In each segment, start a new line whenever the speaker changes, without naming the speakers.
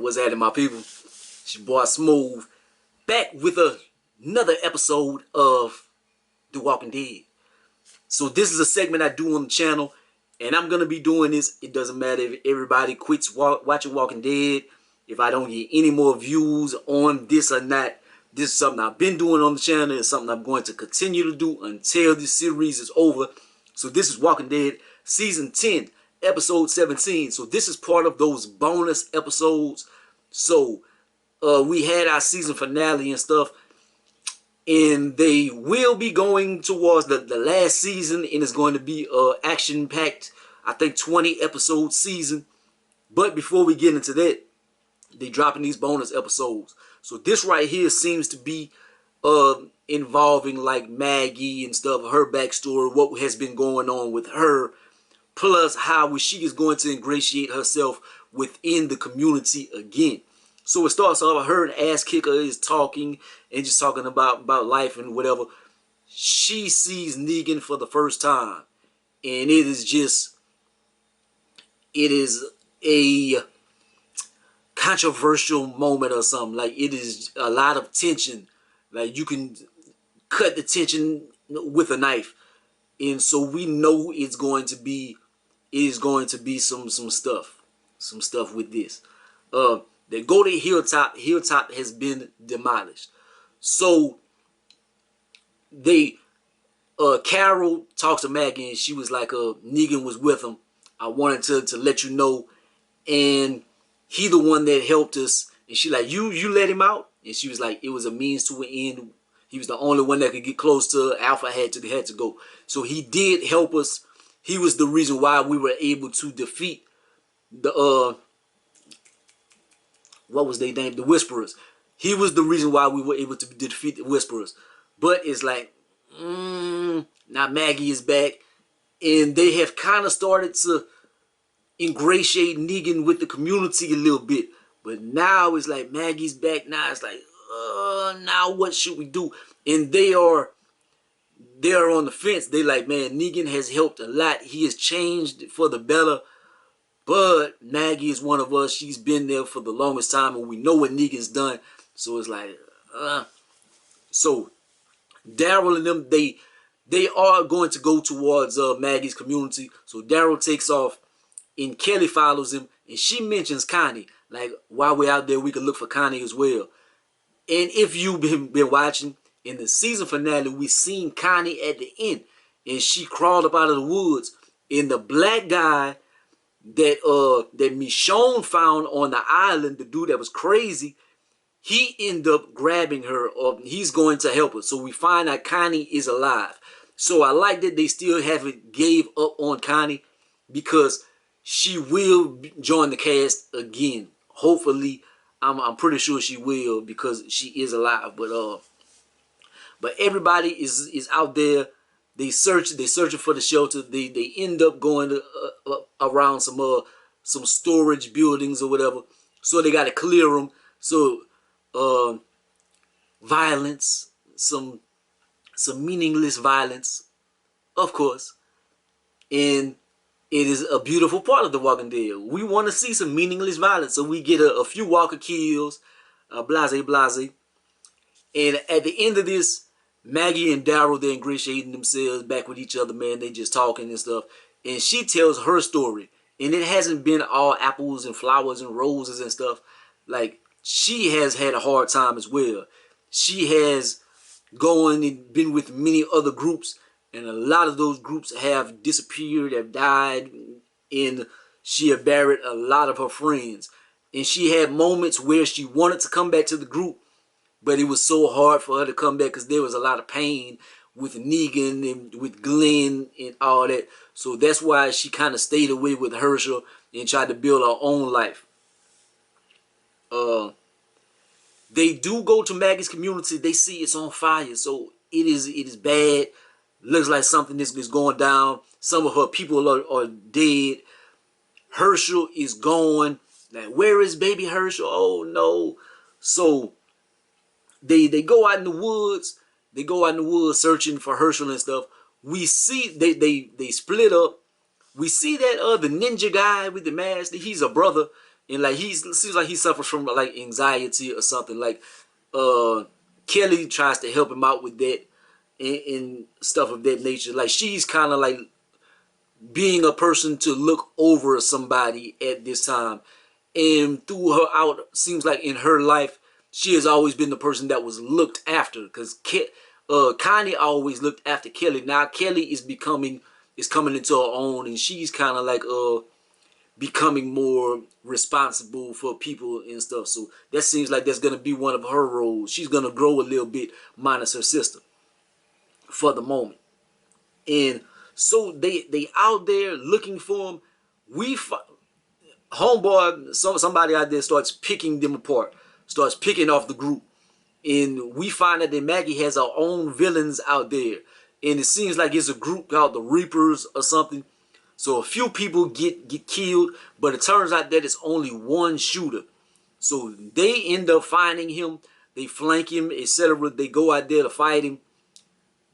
What's happening, my people? It's your boy Smooth, back with another episode of The Walking Dead. So this is a segment I do on the channel, and I'm going to be doing this. It doesn't matter if everybody quits watching Walking Dead, if I don't get any more views on this or not. This is something I've been doing on the channel, and something I'm going to continue to do until this series is over. So this is Walking Dead Season 10, Episode 17. So this is part of those bonus episodes. So we had our season finale and stuff, and they will be going towards the last season, and it's going to be action-packed, I think 20 episode season. But before we get into that, they dropping these bonus episodes. So this right here seems to be involving like Maggie and stuff, her backstory, what has been going on with her, plus how she is going to ingratiate herself within the community again. So it starts off, her and Ass Kicker is talking and just talking about life and whatever. She sees Negan for the first time, and it is a controversial moment or something. Like, it is a lot of tension. Like, you can cut the tension with a knife. And so we know it is going to be some stuff with this. They go to Hilltop. Hilltop has been demolished. So Carol talks to Maggie, and she was like, Negan was with him. I wanted to let you know, and he the one that helped us. And she like, you let him out? And she was like, it was a means to an end. He was the only one that could get close to Alpha. Had to go. So he did help us. He was the reason why we were able to defeat the what was their name? The Whisperers. He was the reason why we were able to defeat the Whisperers. But it's like, now Maggie is back, and they have kind of started to ingratiate Negan with the community a little bit. But now it's like Maggie's back. Now it's like, now what should we do? And they are on the fence. They like, man, Negan has helped a lot. He has changed for the better. But Maggie is one of us. She's been there for the longest time, and we know what Negan's done. So it's like, so Daryl and them, they are going to go towards Maggie's community. So Daryl takes off, and Kelly follows him, and she mentions Connie. Like, while we're out there, we can look for Connie as well. And if you've been watching, in the season finale, we seen Connie at the end, and she crawled up out of the woods. And the black guy that Michonne found on the island, the dude that was crazy, he ended up grabbing her, or he's going to help her. So we find out Connie is alive. So I like that they still haven't gave up on Connie, because she will join the cast again. Hopefully, I'm pretty sure she will, because she is alive. But everybody is out there. They searching for the shelter. They end up going around some storage buildings or whatever. So they got to clear them. So violence, some meaningless violence, of course. And it is a beautiful part of The Walking Dead. We want to see some meaningless violence, so we get a few walker kills, blase. And at the end of this, Maggie and Daryl, they're ingratiating themselves back with each other, man. They just talking and stuff. And she tells her story. And it hasn't been all apples and flowers and roses and stuff. Like, she has had a hard time as well. She has gone and been with many other groups, and a lot of those groups have disappeared, have died, and she had buried a lot of her friends. And she had moments where she wanted to come back to the group, but it was so hard for her to come back because there was a lot of pain with Negan and with Glenn and all that. So that's why she kind of stayed away with Herschel and tried to build her own life. They do go to Maggie's community. They see it's on fire. So it is bad. Looks like something is going down. Some of her people are dead. Herschel is gone. Like, where is baby Herschel? Oh no. So they go out in the woods. They go out in the woods searching for Herschel and stuff. We see they split up. We see that the ninja guy with the mask. He's a brother. and like seems like he suffers from like anxiety or something. Like Kelly tries to help him out with that and stuff of that nature. Like she's kind of like being a person to look over somebody at this time, and through her out, seems like in her life she has always been the person that was looked after, because Connie always looked after Kelly. Now Kelly is coming into her own, and she's kind of like becoming more responsible for people and stuff. So that seems like that's gonna be one of her roles. She's gonna grow a little bit, minus her sister, for the moment. And so they out there looking for him. Homeboy, somebody out there starts picking them apart, starts picking off the group, and we find out that Maggie has her own villains out there, and it seems like it's a group called the Reapers or something. So a few people get killed, but it turns out that it's only one shooter. So they end up finding him, they flank him, etc. They go out there to fight him.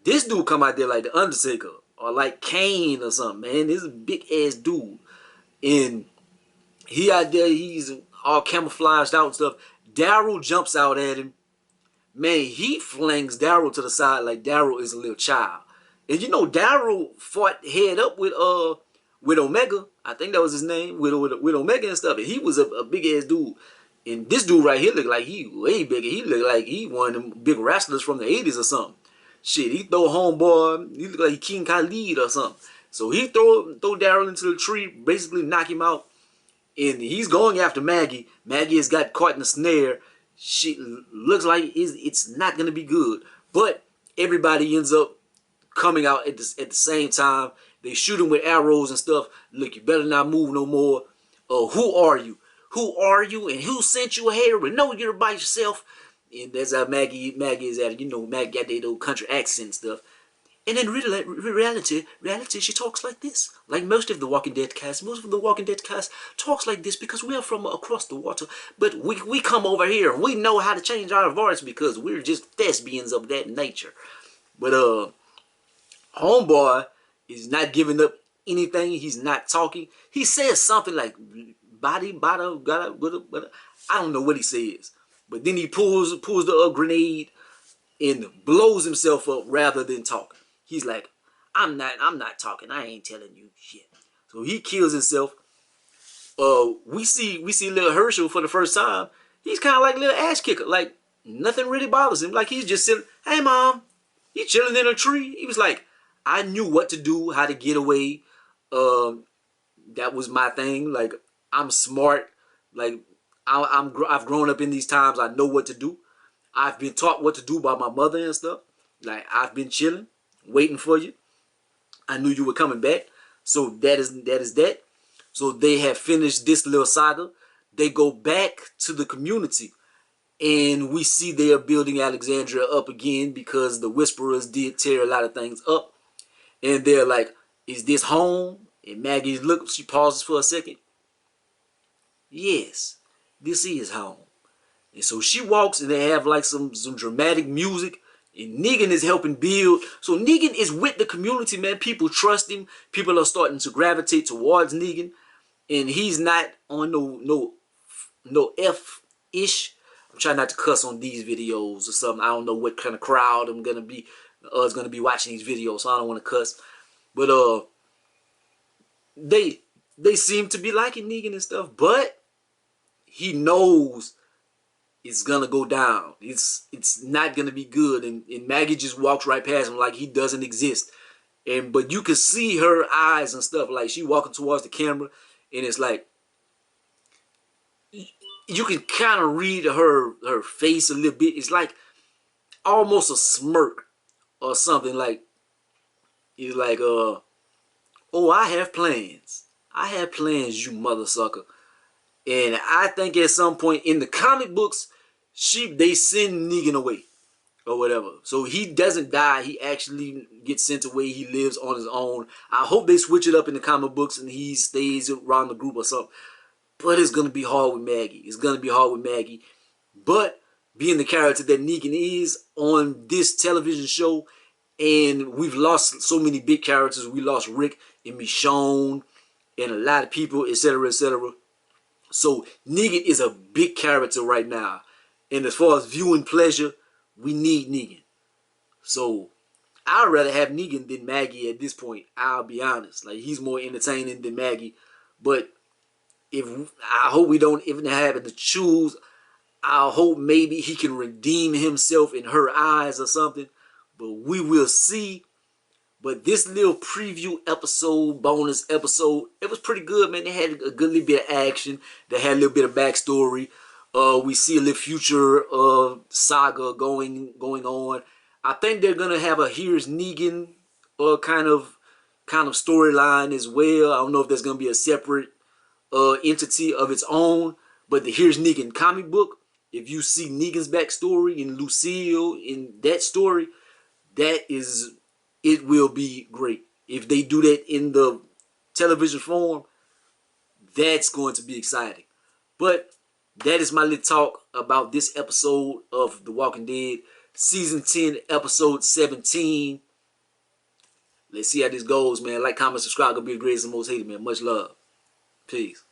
This dude come out there like the Undertaker or like Kane or something, man. This is a big ass dude, and he out there, he's all camouflaged out and stuff. Daryl jumps out at him. Man, he flings Daryl to the side like Daryl is a little child. And you know, Daryl fought head up with Omega. I think that was his name, with Omega and stuff. And he was a big ass dude. And this dude right here looked like he way bigger. He looked like he one of them big wrestlers from the 80s or something. Shit, he throw homeboy, he look like King Khalid or something. So he throw Daryl into the tree, basically knock him out. And he's going after Maggie. Maggie has got caught in a snare. She looks like it's not going to be good. But everybody ends up coming out at the same time. They shoot him with arrows and stuff. Look, you better not move no more. Who are you? Who are you? And who sent you here? We know you're by yourself. And that's how Maggie is at it. You know, Maggie got that old country accent and stuff. And in reality, she talks like this. Like most of the Walking Dead cast. Most of the Walking Dead cast talks like this because we are from across the water. But we come over here and we know how to change our voice because we're just thespians of that nature. But homeboy is not giving up anything. He's not talking. He says something like body, I don't know what he says. But then he pulls the grenade and blows himself up rather than talking. He's like, I'm not talking. I ain't telling you shit. So he kills himself. We see little Herschel for the first time. He's kind of like a little ass kicker. Like nothing really bothers him. Like he's just sitting. Hey mom, he chilling in a tree. He was like, I knew what to do, how to get away. That was my thing. Like I'm smart. Like I've grown up in these times. I know what to do. I've been taught what to do by my mother and stuff. Like I've been chilling, waiting for you. I knew you were coming back. So that is that. So they have finished this little saga. They go back to the community. And we see they are building Alexandria up again because the Whisperers did tear a lot of things up. And they're like, is this home? And Maggie she pauses for a second. Yes, this is home. And so she walks and they have like some dramatic music. And Negan is helping build. So Negan is with the community, man. People trust him. People are starting to gravitate towards Negan. And he's not on no F-ish. I'm trying not to cuss on these videos or something. I don't know what kind of crowd I'm gonna be is gonna be watching these videos, so I don't want to cuss. But they seem to be liking Negan and stuff, but he knows it's gonna go down. It's not gonna be good, and Maggie just walks right past him like he doesn't exist. But you can see her eyes and stuff, like she walking towards the camera, and it's like you can kind of read her face a little bit. It's like almost a smirk or something. Like it's like oh, I have plans. I have plans, you mother sucker. And I think at some point in the comic books, they send Negan away or whatever. So he doesn't die. He actually gets sent away. He lives on his own. I hope they switch it up in the comic books and he stays around the group or something. But it's going to be hard with Maggie. It's going to be hard with Maggie. But being the character that Negan is on this television show, and we've lost so many big characters. We lost Rick and Michonne and a lot of people, etc., etc. So Negan is a big character right now. And as far as viewing pleasure, we need Negan. So I'd rather have Negan than Maggie at this point. I'll be honest. Like, he's more entertaining than Maggie. But if I hope we don't even have to choose, I hope maybe he can redeem himself in her eyes or something. But we will see. But this little preview episode, bonus episode, it was pretty good, man. They had a good little bit of action. They had a little bit of backstory. We see a little future saga going on. I think they're gonna have a Here's Negan kind of storyline as well. I don't know if there's gonna be a separate entity of its own. But the Here's Negan comic book, if you see Negan's backstory and Lucille in that story, it will be great. If they do that in the television form, that's going to be exciting. But that is my little talk about this episode of The Walking Dead, Season 10, Episode 17. Let's see how this goes, man. Like, comment, subscribe. Gonna be the greatest and most hated, man. Much love. Peace.